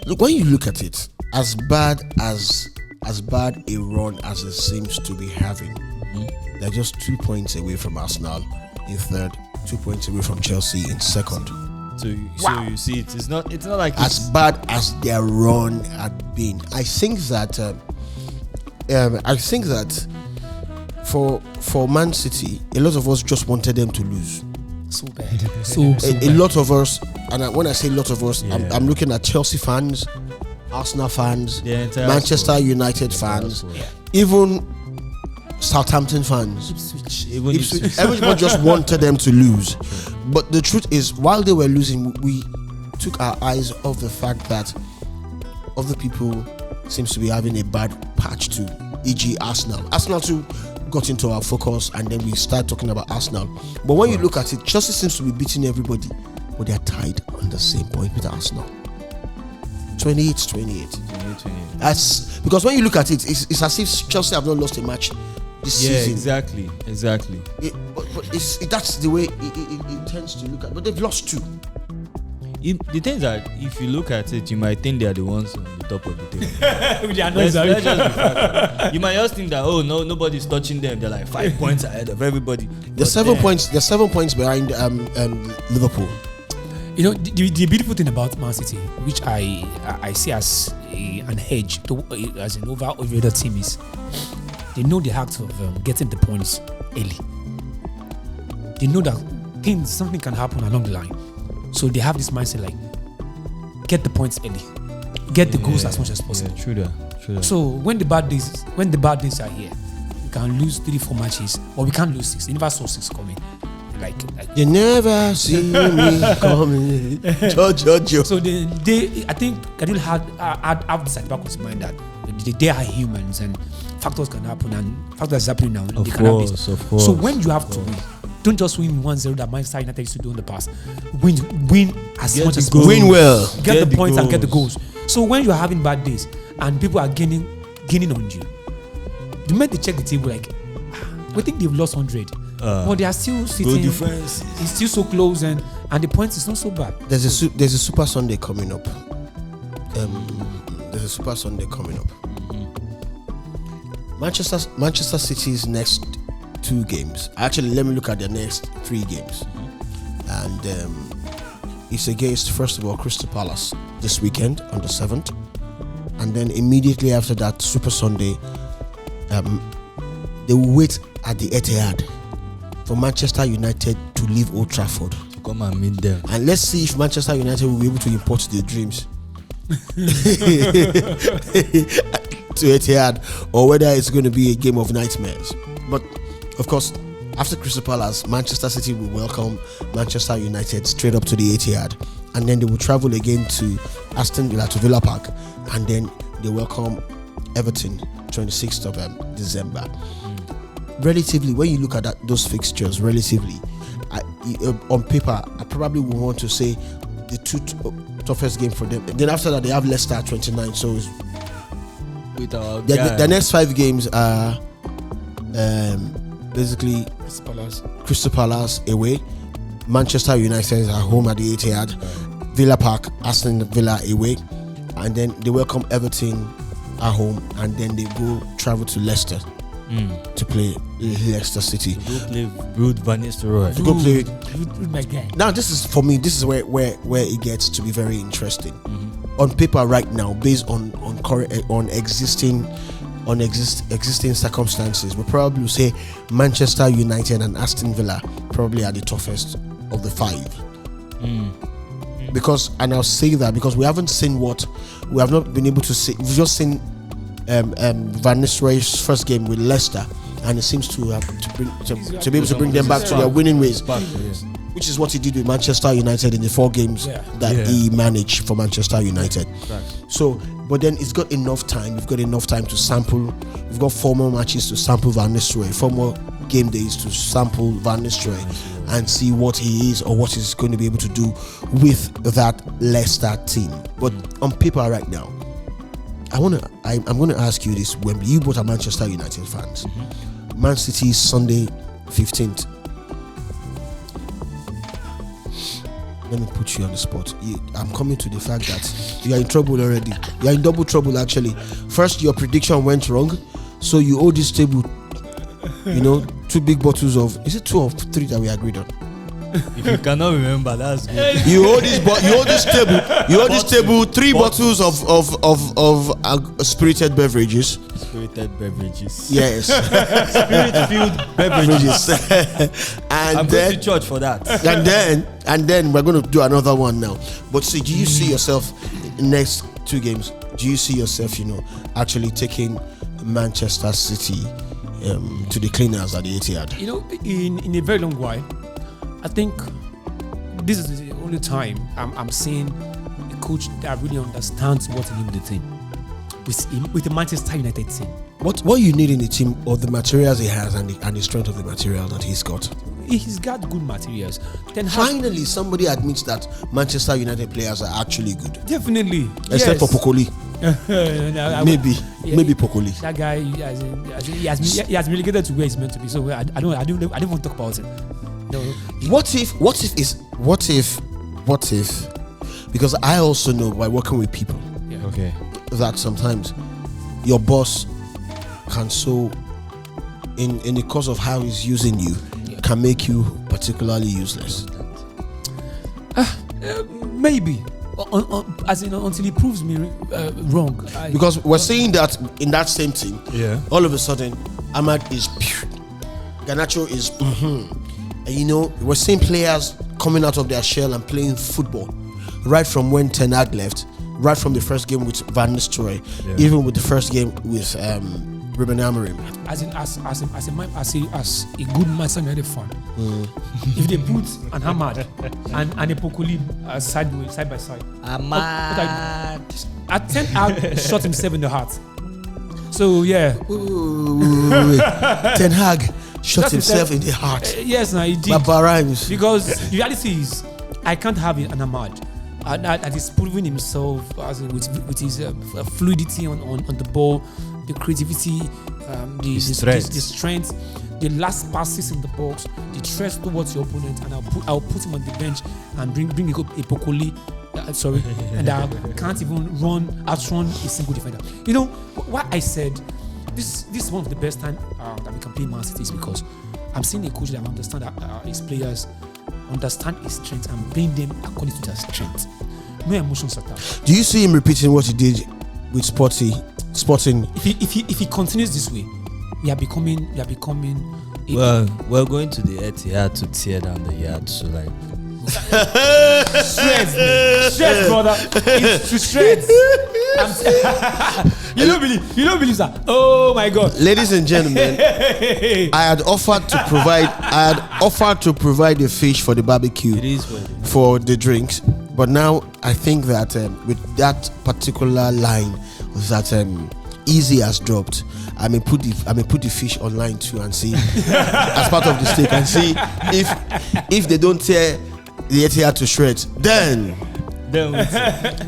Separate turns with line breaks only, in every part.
Look, when you look at it, as bad a run as it seems to be having, they're just 2 points away from Arsenal in third, 2 points away from Chelsea in second.
So you see, it's not like
as bad as their run had been. I think that for Man City, a lot of us just wanted them to lose.
So bad.
A lot of us, and when I say a lot of us, I'm looking at Chelsea fans, Arsenal fans, Manchester United fans, even Southampton fans. Ipswich. Everyone just wanted them to lose. But the truth is, while they were losing, we took our eyes off the fact that other people seems to be having a bad patch too, e.g. Arsenal. Arsenal too got into our focus, and then we start talking about Arsenal. But when you look at it, Chelsea seems to be beating everybody, but they are tied on the same point with Arsenal. 28. That's because when you look at it, it's as if Chelsea have not lost a match this season.
Exactly.
But that's the way it tends to look at. But they've lost two.
The thing is that if you look at it, you might think they are the ones on the top of the table.
Let's
just be fair. You might just think that nobody's touching them. They're like 5 points ahead of everybody.
They're 7 points. They're 7 points behind Liverpool.
You know, the beautiful thing about Man City, which I see as an edge as an over the other team, is they know the act of getting the points early. They know that something can happen along the line. So they have this mindset like, get the points early, get the goals as much as possible.
True that.
So when the bad days are here, we can lose 3-4 matches, or we can't lose 6. They never saw 6 coming. Like
you never see me coming. Jojo.
So I think Kadil have this at the back of his mind that they are humans and factors can happen, and factors happening now.
Of course.
So when you have to win, don't just win 1-0 that Manchester United used to do in the past. Win as much as possible.
Win well.
Get the points and get the goals. So when you're having bad days and people are gaining on you, the moment they check the table, like, we think they've lost 100. But they are still sitting. It's still so close, and the points is not so bad.
There's a Super Sunday coming up. Manchester City's next 2 games. Actually, let me look at their next 3 games. And it's against, first of all, Crystal Palace this weekend on the 7th. And then immediately after that, Super Sunday, they will wait at the Etihad for Manchester United to leave Old Trafford.
Come and meet them.
And let's see if Manchester United will be able to import their dreams to Etihad, or whether it's going to be a game of nightmares. But of course, after Crystal Palace, Manchester City will welcome Manchester United straight up to the Etihad, and then they will travel again to Aston Villa, to Villa Park, and then they welcome Everton 26th of December. Relatively, when you look at those fixtures, on paper, I probably would want to say the 2 toughest game for them. Then after that, they have Leicester at 29. So the next 5 games are basically Crystal Palace away, Manchester United at home at the Etihad, Villa Park, Aston Villa away, and then they welcome Everton at home, and then they travel to Leicester to play Leicester City.
Go play Ruud van Nistelrooy.
Go play.
My guy.
Now this is for me. This is where it gets to be very interesting. On paper, right now, based on existing circumstances, we probably will say Manchester United and Aston Villa probably are the toughest of the 5. Because, and I'll say that because we haven't seen what we have not been able to see. We've just seen Van Nistelrooy's first game with Leicester, and it seems to have to be able to bring them back to their winning ways, which is what he did with Manchester United in the 4 games that he managed for Manchester United. So, but then it's got enough time. We've got enough time to sample. We've got 4 more matches to sample Van Nistelrooy, 4 more game days to sample Van Nistelrooy and see what he is or what he's going to be able to do with that Leicester team. But on paper right now, I'm going to ask you this, Wembley. You both are Manchester United fans. Man City Sunday 15th. let me put you on the spot. I'm coming to the fact that you are in trouble already. You are in double trouble actually. First, your prediction went wrong, so you owe this table, 2 big bottles of. Is it 2 or 3 that we agreed on?
If you cannot remember, that's good.
You owe this table 3 bottles of spirited beverages.
Spirited beverages.
Yes.
Spirit-filled beverages.
And
I'm going to church for that.
And then we're going to do another one now. But see, do you see yourself in next 2 games? Do you see yourself, actually taking Manchester City to the cleaners at the Etihad?
In a very long while, I think this is the only time I'm seeing a coach that really understands what he needs with the team. With the Manchester United team.
What you need in the team, or the materials he has and the strength of the material that he's got?
He's got good materials. Then
finally somebody admits that Manchester United players are actually good.
Definitely.
Except for Pokoli. Maybe Pokoli.
That guy he has been relegated to where he's meant to be. So I don't want to talk about it. No.
What if? Because I also know by working with people, that sometimes your boss can in the course of how he's using you, can make you particularly useless.
Maybe. Until he proves me wrong.
Because we're seeing that in that same team, all of a sudden, Ahmad is pure. Garnacho is and we're seeing players coming out of their shell and playing football right from when Ten Hag left, right from the first game with Van Nistelrooy, even with the first game with Ruben Amorim.
As a good Manchester United fan, if they put an Ahmad and a Pokoli side by side,
Ahmad,
Ten Hag shot himself in the heart. So
Ten Hag shot himself in the heart.
Yes, he did.
Baba Rhymes.
Because the reality is, I can't have an Ahmad that is proving himself with his fluidity on the ball, the creativity, the strength, the last passes in the box, the trust towards your opponent, and I'll put him on the bench and bring a Pokoli. And I can't even outrun a single defender. What I said, this is one of the best time that we can play Man City is because I'm seeing a coach that understand his players, understand his strengths and bring them according to their strength. No emotions attached.
Do you see him repeating what he did with Sporting?
If he continues this way, we are becoming.
Well, we're going to the Etihad to tear down the yard. So
shreds, brother. It's to shreds. You don't believe that? Oh my God,
ladies and gentlemen, I had offered to provide the fish for the barbecue, for the drinks, but now I think that with that particular line that Easy has dropped, I may put the fish online too and see as part of the steak and see if they don't tear the Etihad to shreds, then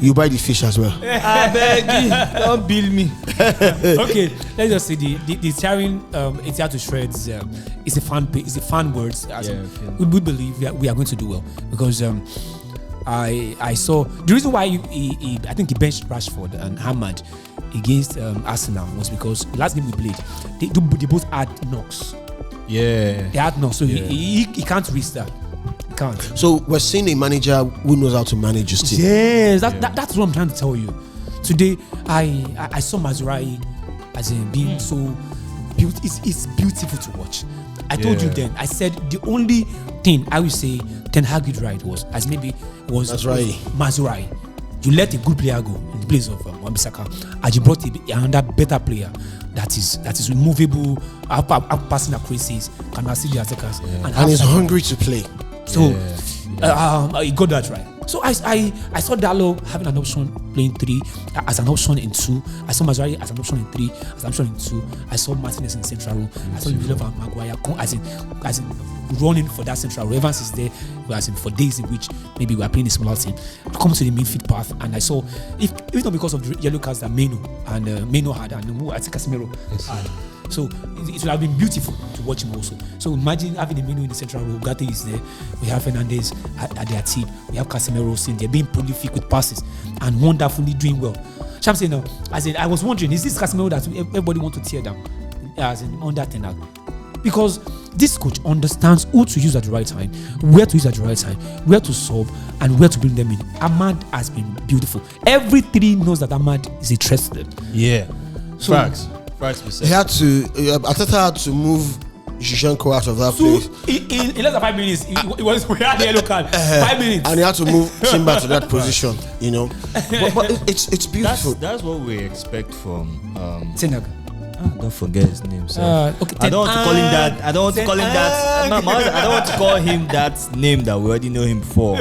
you buy the fish as well.
I beg you, don't bill me.
Okay, let's just say the tearing Etihad to shreds is a fan words. We believe we are going to do well because I saw the reason why I think he benched Rashford and Ahmad against Arsenal was because last game we played they both had knocks. They had knocks, so he can't risk that. Can't.
So we're seeing a manager who knows how to manage his team.
Yes, that's what I'm trying to tell you. Today, I saw Mazraoui as in being so beautiful. It's beautiful to watch. I told you then. I said the only thing I would say Ten Hag did right was Mazraoui. You let a good player go in the place of Wan-Bissaka, and you brought another better player that is removable, passing accuracies, can assist the attackers,
and he's hungry to play.
So he got that right. So I saw Dalot having an option playing 3 as an option in 2. I saw Mazraoui as an option in 3 as an option in 2. I saw Martinez in central row. I saw Lindelof and Maguire as in running for that central row. Evans is there as in for days in which maybe we are playing a smaller team. Come to the midfield path, and I saw if not because of the yellow cards that Meno had and I think Casemiro. So it would have been beautiful to watch him also. So imagine having a menu in the central row. Gatti is there. We have Fernandez at their team. We have Casemiro sitting there being prolific with passes and wonderfully doing well. So I'm saying now, as in, I was wondering, is this Casemiro that everybody want to tear down? As in under Ten Hag? Because this coach understands who to use at the right time, where to use at the right time, where to sub, and where to bring them in. Ahmad has been beautiful. Every three knows that Ahmad is a threat to them.
Yeah.
So,
Facts.
He had to. Arteta had to move Zinchenko out of that place.
In less than 5 minutes, we had the yellow card. 5 minutes,
and he had to move Timber to that position. You know, but it's beautiful.
That's what we expect from
Ten Hag.
Don't forget his name, sir.
Okay,
I don't want to call him that. I don't want to call him that. I don't want to call him that name that we already know him for.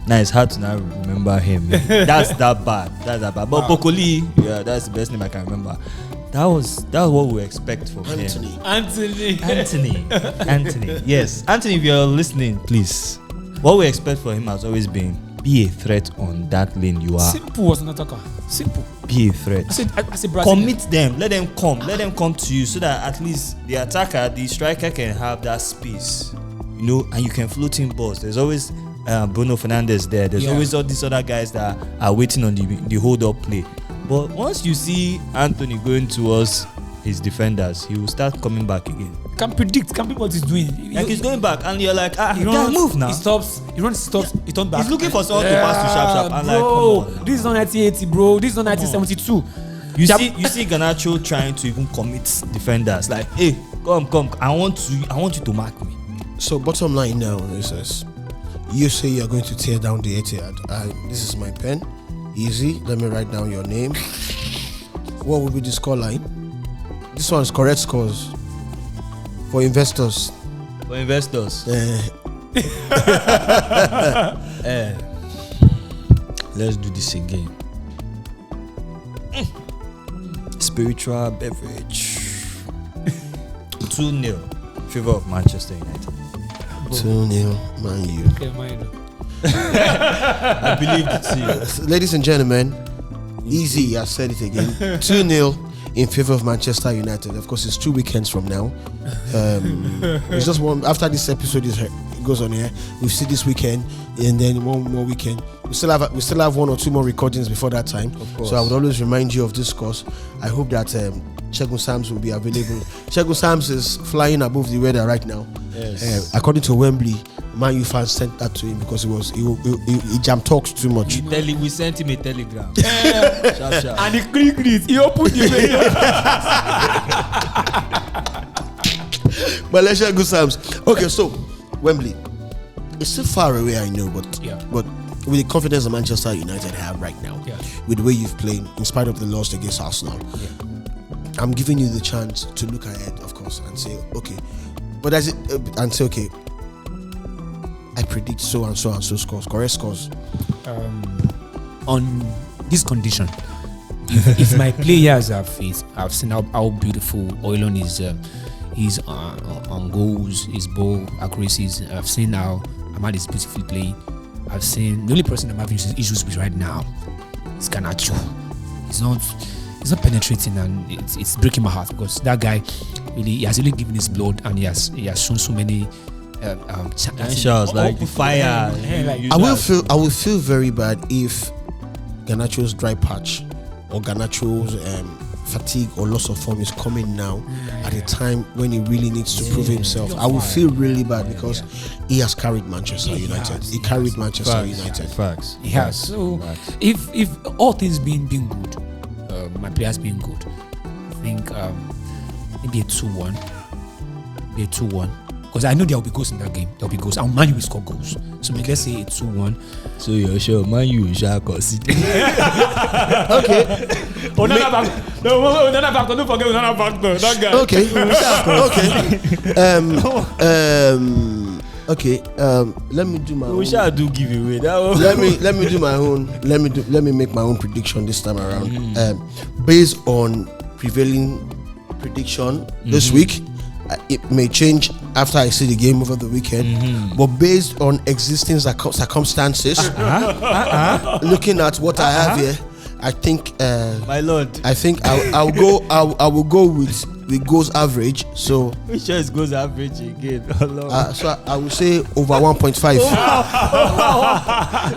Now it's hard to now remember him. That's that bad. But Bokoli, yeah, that's the best name I can remember. That was what we expect from him. Anthony. Yes, Anthony, if you're listening, please. What we expect from him has always been be a threat on that lane you are.
Simple was an attacker. Simple.
Be a threat.
I said Brazilian.
Commit them. Let them come. Let them come to you so that at least the attacker, the striker can have that space. You know, and you can float in balls. There's always Bruno Fernandes there. There's always all these other guys that are waiting on the hold-up play. But once you see Anthony going towards his defenders, he will start coming back again.
Can predict what he's doing.
Like he's going back, and you're like,
he runs,
move now.
He stops. He runs, stops. He turns back.
He's looking for someone to pass to sharp. And
bro,
like, come on.
This is not 1980, bro. This is not 1972.
You see Garnacho trying to even commit defenders. Like, hey, come. I want you to mark me.
So bottom line now is this: you say you're going to tear down the Etihad. This is my pen. Easy. Let me write down your name. What will be the score line? This one's correct scores for investors.
Let's do this again. Spiritual beverage. 2-0 favor of Manchester United.
2-0 Man U.
Okay, mine.
I believe it's you.
Ladies and gentlemen, easy. I said it again. 2-0 in favor of Manchester United. Of course, it's 2 weekends from now. It's just one after this episode goes on here. We see this weekend, and then one more weekend. We still have 1 or 2 more recordings before that time. So I would always remind you of this course. I hope that Shegun Sams will be available. Shegun Sams is flying above the weather right now.
Yes.
According to Wembley, Man U fans sent that to him because he jam talks too much.
We sent him a telegram. Sharp.
And he clicked it. He opened it.
But let's Shegun Sams. Okay, so Wembley, it's still far away, I know, but with the confidence that Manchester United have right now, with the way you've played, in spite of the loss against Arsenal, I'm giving you the chance to look ahead, of course, and say, okay, but okay, I predict so and so and so scores, correct scores.
On this condition, if my players have faith, I've seen how beautiful Oilon is on goals, his ball accuracies. I've seen how Ahmad is beautifully playing. I've seen the only person I'm having issues with right now is Garnacho. He's not penetrating, and it's breaking my heart because that guy he has really given his blood, and he has shown so many
shots like the fire.
I will feel very bad if Garnacho's dry patch or Garnacho's fatigue or loss of form is coming now at a time when he really needs to prove himself. I will feel really bad because he has carried Manchester United. He carried Manchester United.
Facts.
He has. So if all things being good, my players being good, I think maybe a 2-1. Maybe a 2-1. Because I know there will be goals in that game. There will be goals. And Man U will score goals. So let's say a 2-1.
So you're sure Man U shall concede?
Okay.
Onana Factor. Don't forget Onana Factor. That guy.
Okay. Let me do my own.
We shall do giveaway.
Let me do my own. Let me make my own prediction this time around. Based on prevailing prediction this week. It may change after I see the game over the weekend, but based on existing circumstances, looking at what I have here, I think.
My lord.
I think I will go with goals average. So
Which choice goes average again? Oh, Lord.
so I will say over 1.5.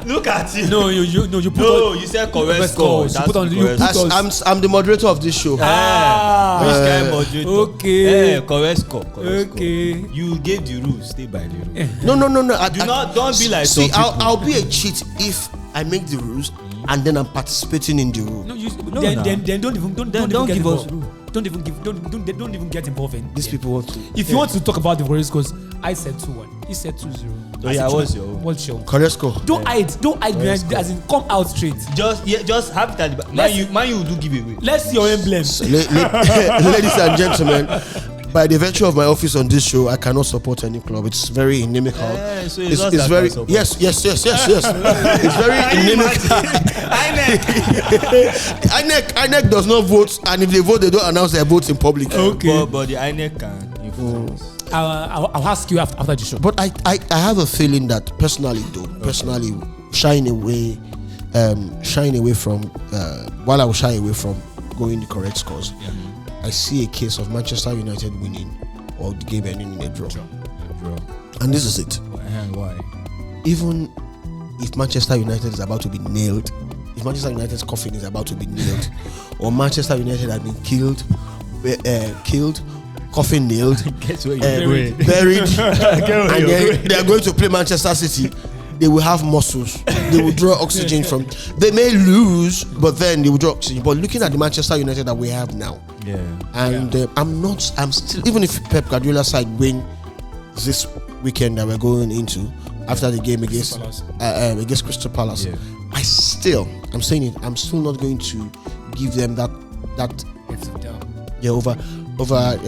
Look at you.
No, you put
No,
on,
you said correct
score.
score.
You put on- you put
As I'm the moderator of this show.
Which kind of moderator?
okay.
Correct score. Correct
Okay.
Score. You gave the rules. Stay by the rules.
No.
Don't be like
See,
some people.
I'll be a cheat if I make the rules and then I'm participating in the rule.
No,
No,
then
no.
don't even
Don't
get
give us
involved.
rule.
Don't even get involved in
These people want to.
If you want to talk about the correct scores, I said 2-1. He said 2-0.
Oh,
I
yeah,
said
what's
2-1.
your own?
What's your own?
Correct score.
Don't hide behind, as in come out straight.
Just have it at the back. Man, you do give away.
Let's see your emblem.
So, ladies and gentlemen, by the virtue of my office on this show, I cannot support any club. It's very inimical.
So
It's
that
very
can support.
yes. It's very inimical. INEC does not vote, and if they vote, they don't announce their votes in public.
Okay.
But the INEC can influence.
I'll ask you after the show.
But I have a feeling that personally, shying away from while I was shying away from going the correct scores, I see a case of Manchester United winning or the game ending in a draw. And this is it.
Why?
Even if Manchester United is about to be nailed, if Manchester United's coffin is about to be nailed, or Manchester United has been killed, coffin nailed,
Guess where you're going.
buried, and they are going to play Manchester City. They will have muscles. They will draw oxygen from. They may lose, but then they will draw oxygen. But looking at the Manchester United that we have now, and I'm still, even if Pep Guardiola's side win this weekend that we're going into after the game against Crystal Palace, I'm still not going to give them that over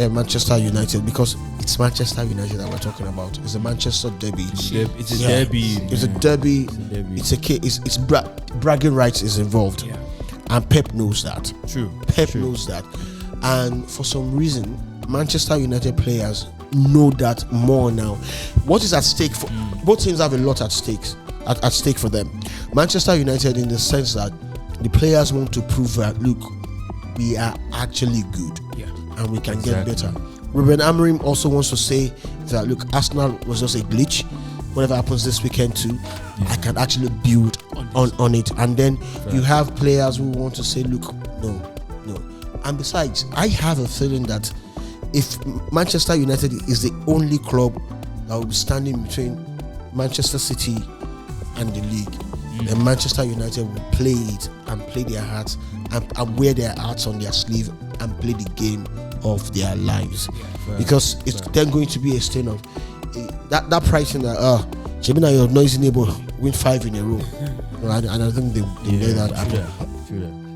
Manchester United, because it's Manchester United that we're talking about. It's a Manchester derby.
It's a derby.
It's a derby. It's bragging rights is involved, and Pep knows that.
True.
Pep knows that, and for some reason, Manchester United players know that more now. What is at stake for both teams have a lot at stake for them. Manchester United, in the sense that the players want to prove that, look, we are actually good, and we can get better. Ruben Amorim also wants to say that, look, Arsenal was just a glitch. Whatever happens this weekend too, I can actually build on it. And then you have players who want to say, look, no. And besides, I have a feeling that if Manchester United is the only club that will be standing between Manchester City and the league, then Manchester United will play it and play their hearts and wear their hearts on their sleeve and play the game of their lives, because it's then going to be a stain of that pricing that Jemina, your noisy neighbor win 5 in a row, and I think they made that happen.